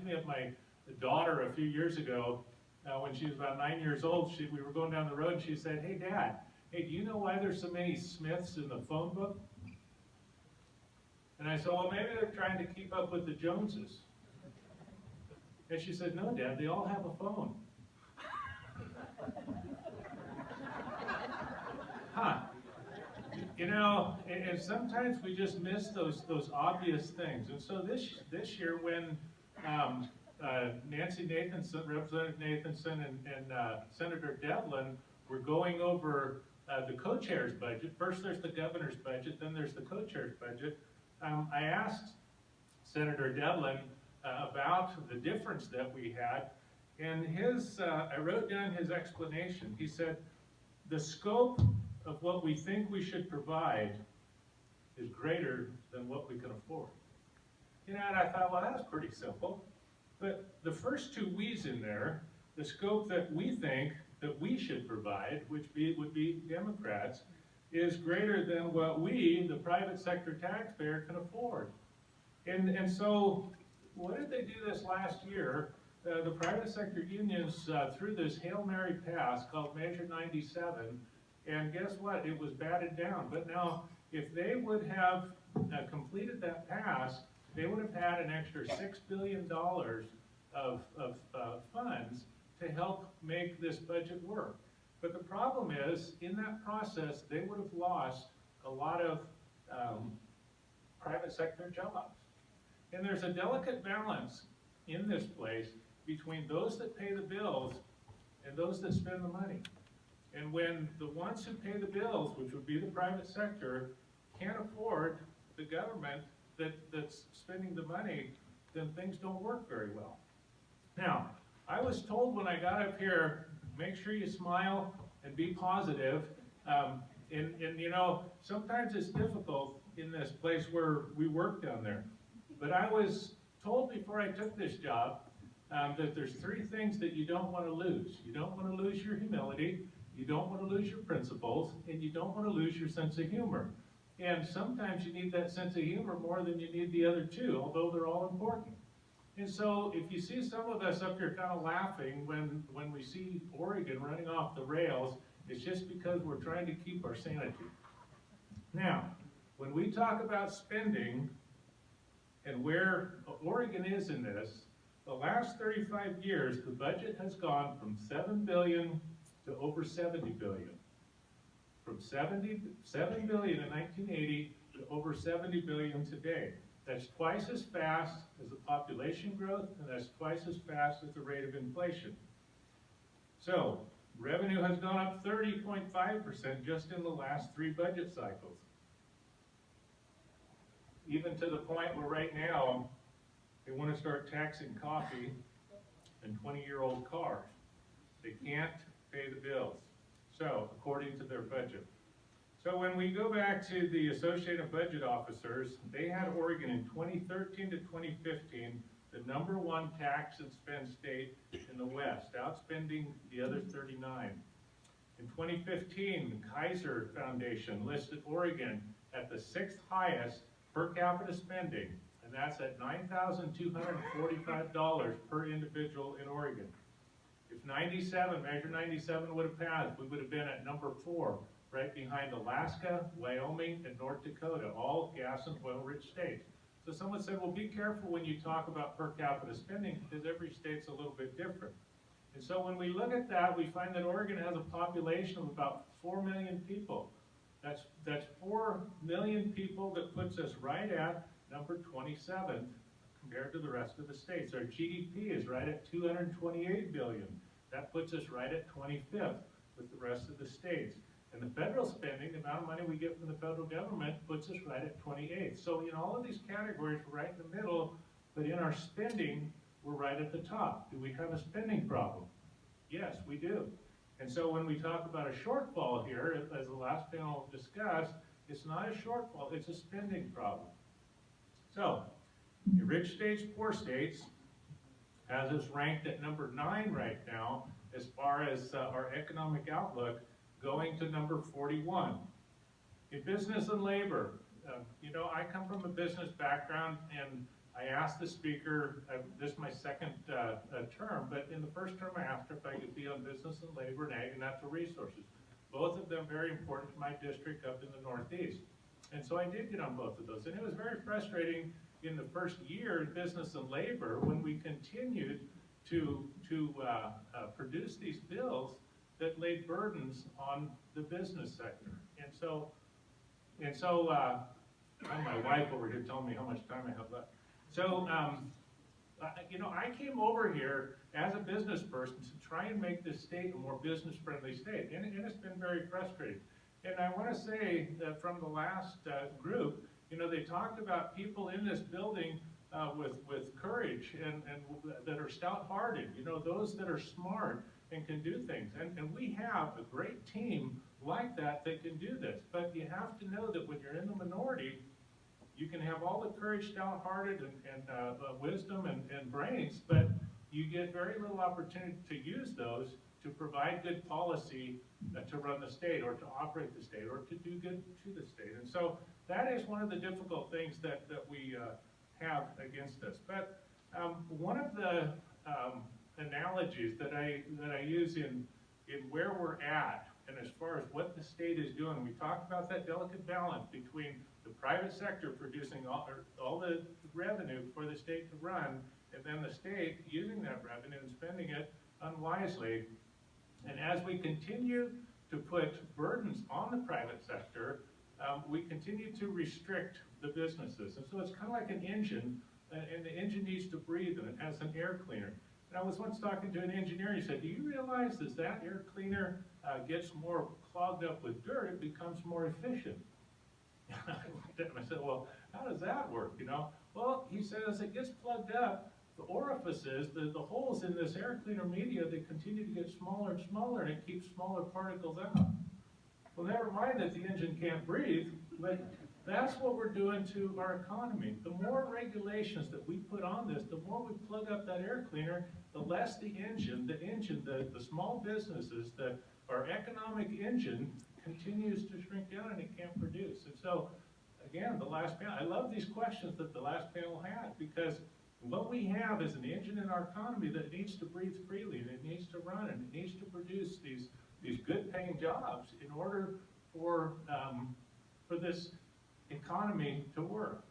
reminds me of my daughter a few years ago, when she was about 9 years old. We were going down the road and she said, "Hey Dad, hey, do you know why there's so many Smiths in the phone book?" And I said, "Well, maybe they're trying to keep up with the Joneses." And she said, "No, Dad, they all have a phone." Huh. You know, and sometimes we just miss those obvious things. And so this year, when Nancy Nathanson, Representative Nathanson, and Senator Devlin were going over the co-chair's budget. First there's the governor's budget, then there's the co-chair's budget. I asked Senator Devlin about the difference that we had, and I wrote down his explanation. He said, "The scope of what we think we should provide is greater than what we can afford." You know, and I thought, well, that's pretty simple. But the first two we's in there, the scope that we think that we should provide, which would be Democrats, is greater than what we, the private sector taxpayer, can afford. And so, what did they do this last year? The private sector unions threw this Hail Mary pass called Measure 97, and guess what? It was batted down. But now, if they would have completed that pass, they would have had an extra $6 billion of funds to help make this budget work. But the problem is, in that process, they would have lost a lot of private sector jobs. And there's a delicate balance in this place between those that pay the bills and those that spend the money. And when the ones who pay the bills, which would be the private sector, can't afford the government that's spending the money, then things don't work very well. Now, I was told when I got up here, make sure you smile and be positive. And you know, sometimes it's difficult in this place where we work down there. But I was told before I took this job that there's three things that you don't want to lose. You don't want to lose your humility, you don't want to lose your principles, and you don't want to lose your sense of humor. And sometimes you need that sense of humor more than you need the other two, although they're all important. And so if you see some of us up here kind of laughing when we see Oregon running off the rails, it's just because we're trying to keep our sanity. Now, when we talk about spending and where Oregon is in this, the last 35 years, the budget has gone from $7 billion to over $70 billion. From $7 billion in 1980 to over $70 billion today. That's twice as fast as the population growth, and that's twice as fast as the rate of inflation. So, revenue has gone up 30.5% just in the last 3 budget cycles. Even to the point where right now, they want to start taxing coffee and 20-year-old cars. They can't pay the bills. So, according to their budget. So when we go back to the Associated Budget Officers, they had Oregon in 2013 to 2015, the #1 tax and spend state in the West, outspending the other 39. In 2015, the Kaiser Foundation listed Oregon at the 6th highest per capita spending, and that's at $9,245 per individual in Oregon. If Measure 97 would have passed, we would have been at #4, right behind Alaska, Wyoming, and North Dakota, all gas and oil-rich states. So someone said, well, be careful when you talk about per capita spending, because every state's a little bit different. And so when we look at that, we find that Oregon has a population of about 4 million people. That's 4 million people that puts us right at number 27 compared to the rest of the states. Our GDP is right at $228 billion. That puts us right at 25th with the rest of the states. And the federal spending, the amount of money we get from the federal government, puts us right at 28th. So in all of these categories, we're right in the middle, but in our spending, we're right at the top. Do we have a spending problem? Yes, we do. And so when we talk about a shortfall here, as the last panel discussed, it's not a shortfall, it's a spending problem. So, the rich states, poor states, has us ranked at number 9 right now as far as our economic outlook, going to number 41. In business and labor, you know, I come from a business background, and I asked the speaker, this is my second term, but in the first term I asked her if I could be on business and labor and ag and natural resources. Both of them very important to my district up in the Northeast. And so I did get on both of those. And it was very frustrating in the first year in business and labor when we continued to produce these bills that laid burdens on the business sector. And so my wife over here telling me how much time I have left. So, you know, I came over here as a business person to try and make this state a more business-friendly state, and it's been very frustrating. And I want to say that from the last group, you know, they talked about people in this building with courage and that are stout-hearted, you know, those that are smart and can do things. And we have a great team like that can do this. But you have to know that when you're in the minority, you can have all the courage, stout-hearted, and wisdom and brains, but you get very little opportunity to use those to provide good policy to run the state or to operate the state or to do good to the state. And so that is one of the difficult things that we have against us. But one of the analogies that I use in where we're at and as far as what the state is doing, we talked about that delicate balance between the private sector producing all the revenue for the state to run, and then the state using that revenue and spending it unwisely. And as we continue to put burdens on the private sector, we continue to restrict the businesses. And so it's kind of like an engine, and the engine needs to breathe, and it has an air cleaner. And I was once talking to an engineer, he said, do you realize as that air cleaner gets more clogged up with dirt, it becomes more efficient? I looked at him, I said, well, how does that work, you know? Well, he said, as it gets plugged up, the orifices, the holes in this air cleaner media, they continue to get smaller and smaller, and it keeps smaller particles out. Well, never mind that the engine can't breathe, but that's what we're doing to our economy. The more regulations that we put on this, the more we plug up that air cleaner, the less the small businesses, our economic engine continues to shrink down and it can't produce. And so, again, the last panel, I love these questions that the last panel had, because what we have is an engine in our economy that needs to breathe freely, and it needs to run, and it needs to produce these good paying jobs in order for this economy to work.